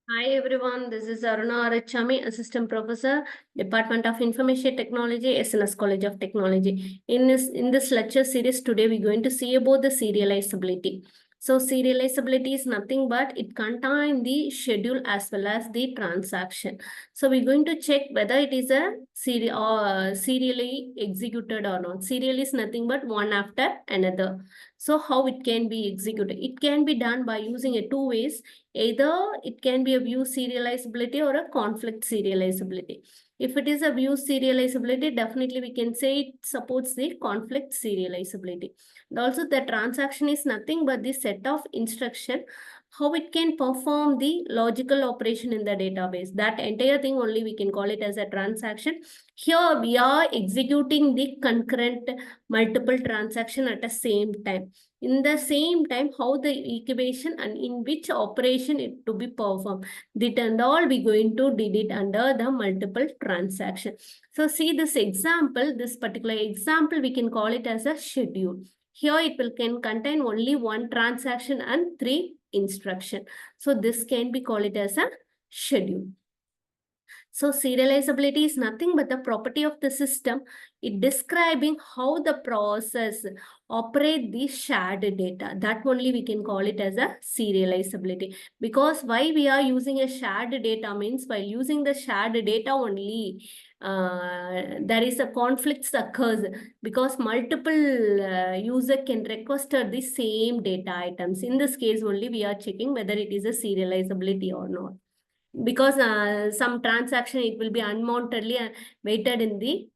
Hi everyone, this is Aruna, Assistant Professor, Department of Information Technology, SNS College of Technology. In this lecture series today, we're going to see about the serializability. So serializability is nothing but it contains the schedule as well as the transaction. So we're going to check whether it is a serially executed or not. Serial is nothing but one after another. So how it can be executed? It can be done by using a two ways. Either it can be a view serializability or a conflict serializability. If it is a view serializability, definitely we can say it supports the conflict serializability. And also the transaction is nothing but the set of instruction, how it can perform the logical operation in the database. That entire thing only we can call it as a transaction. Here we are executing the concurrent multiple transaction at the same time. In the same time, how the equation and in which operation it to be performed. That and all we going to did it under the multiple transaction. So see this example, this particular example, we can call it as a schedule. Here it will can contain only one transaction and three instruction. So this can be called it as a schedule. So serializability is nothing but the property of the system. It describing how the process operate the shared data. That only we can call it as a serializability. Because why we are using a shared data means by using the shared data only, there is a conflicts occurs because multiple user can request the same data items. In this case only we are checking whether it is a serializability or not, because some transaction it will be unwantedly waited in the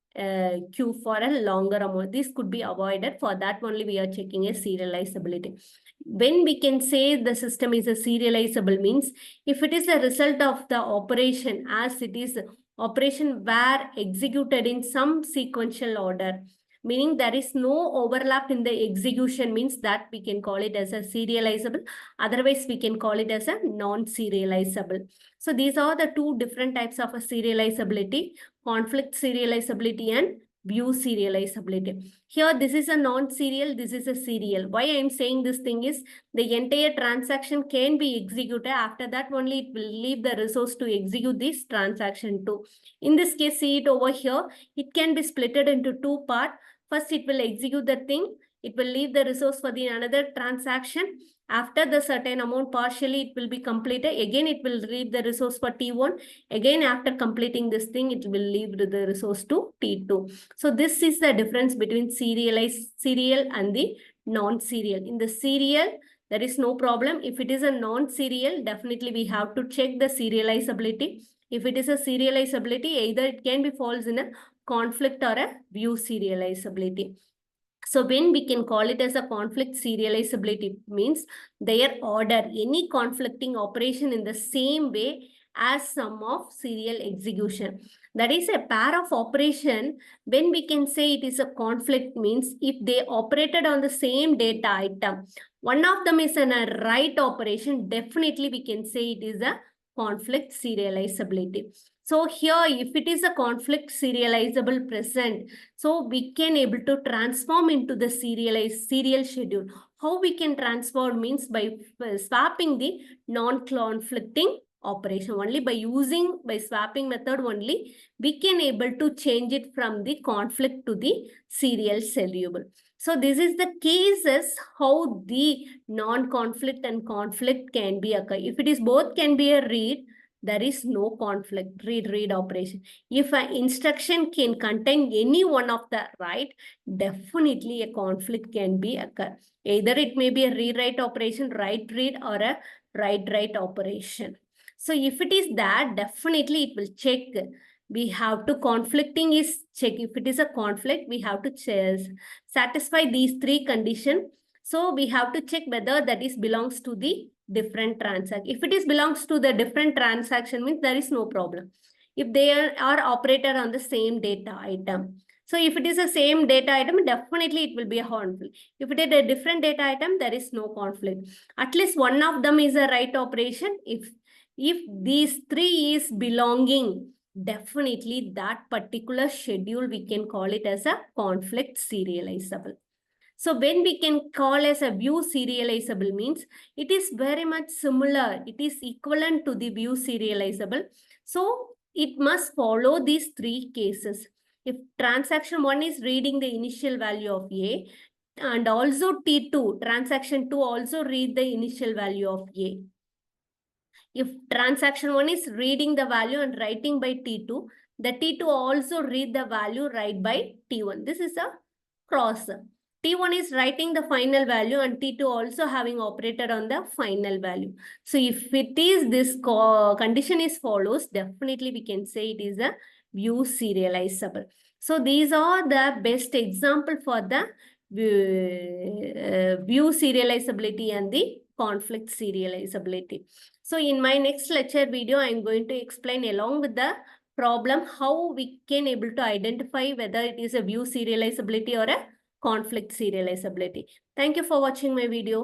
queue for a longer amount. This could be avoided. For that only we are checking a serializability. When we can say the system is a serializable means if it is a result of the operation as it is operation were executed in some sequential order, meaning there is no overlap in the execution, means that we can call it as a serializable. Otherwise we can call it as a non-serializable. So these are the two different types of a serializability: conflict serializability and view serializability. Here, this is a non-serial, this is a serial. Why I am saying this thing is the entire transaction can be executed. After that, only it will leave the resource to execute this transaction too. In this case, see it over here. It can be splitted into two parts. First, it will execute the thing. It will leave the resource for the another transaction. After the certain amount partially it will be completed, again it will leave the resource for T1. Again after completing this thing, it will leave the resource to T2. So this is the difference between serial and the non-serial. In the serial, there is no problem. If it is a non-serial, definitely we have to check the serializability. If it is a serializability, either it can be falls in a conflict or a view serializability. So when we can call it as a conflict serializability means their order, any conflicting operation in the same way as some of serial execution. That is a pair of operation. When we can say it is a conflict means if they operated on the same data item, one of them is a write operation, definitely we can say it is a conflict serializability. So here, if it is a conflict serializable present, so we can able to transform into the serial schedule. How we can transform means by swapping the non-conflicting operation. Only by swapping method only, we can able to change it from the conflict to the serial schedule. So this is the cases how the non-conflict and conflict can be occur. If it is both can be a read, there is no conflict, read operation. If an instruction can contain any one of the write, definitely a conflict can be occur. Either it may be a rewrite operation, write-read, or a write-write operation. So if it is that, definitely it will check. We have to conflicting is check. If it is a conflict, we have to satisfy these three conditions. So we have to check whether that is belongs to the different transaction. If it is belongs to the different transaction means there is no problem. If they are operated on the same data item. So if it is the same data item, definitely it will be a conflict. If it is a different data item, there is no conflict. At least one of them is a write operation. If these three is belonging, definitely that particular schedule, we can call it as a conflict serializable. So when we can call as a view serializable means it is very much similar. It is equivalent to the view serializable. So it must follow these three cases. If transaction 1 is reading the initial value of A, and also T2, transaction 2 also read the initial value of A. If transaction 1 is reading the value and writing by T2, the T2 also read the value right by T1. This is a cross. T1 is writing the final value and T2 also having operated on the final value. So if it is this condition is follows, definitely we can say it is a view serializable. So these are the best example for the view serializability and the conflict serializability. So in my next lecture video, I'm going to explain along with the problem how we can able to identify whether it is a view serializability or a conflict serializability. Thank you for watching my video.